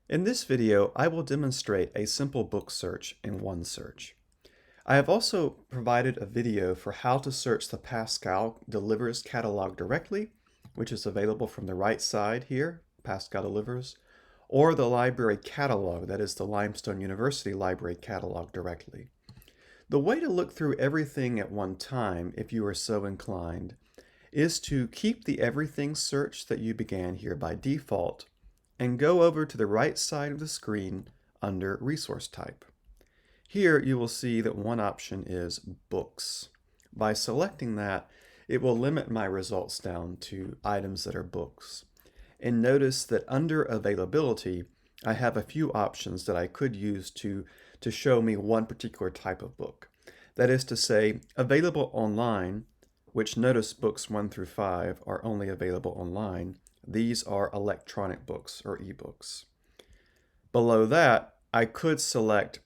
In this video, I will demonstrate a simple book search in OneSearch. I have also provided a video for how to search the PASCAL Delivers catalog directly, which is available from the right side here, PASCAL Delivers, or the library catalog, that is the Limestone University Library catalog directly. The way to look through everything at one time, if you are so inclined, is to keep the everything search that you began here by default and go over to the right side of the screen under Resource Type. Here you will see that one option is Books. By selecting that, it will limit my results down to items that are books. And notice that under Availability, I have a few options that I could use to show me one particular type of book. That is to say, available online, which notice books 1 through 5 are only available online. These are electronic books or ebooks. Below that, I could select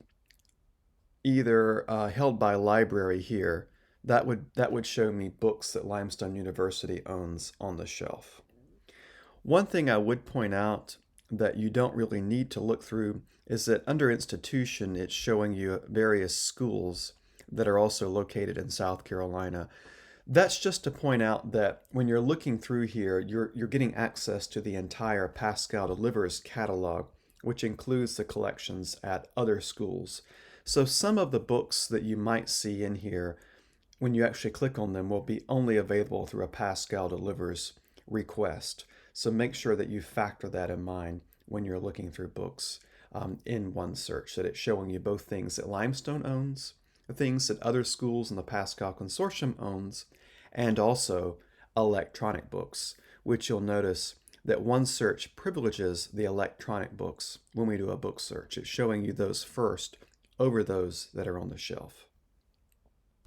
either held by library here. That would show me books that Limestone University owns on the shelf. One thing I would point out that you don't really need to look through is that under institution, it's showing you various schools that are also located in South Carolina. That's just to point out that when you're looking through here, you're getting access to the entire PASCAL Delivers catalog, which includes the collections at other schools. So some of the books that you might see in here, when you actually click on them, will be only available through a PASCAL Delivers request. So make sure that you factor that in mind when you're looking through books in OneSearch, that it's showing you both things that Limestone owns, the things that other schools in the PASCAL Consortium owns, and also electronic books, which you'll notice that OneSearch privileges the electronic books when we do a book search. It's showing you those first over those that are on the shelf.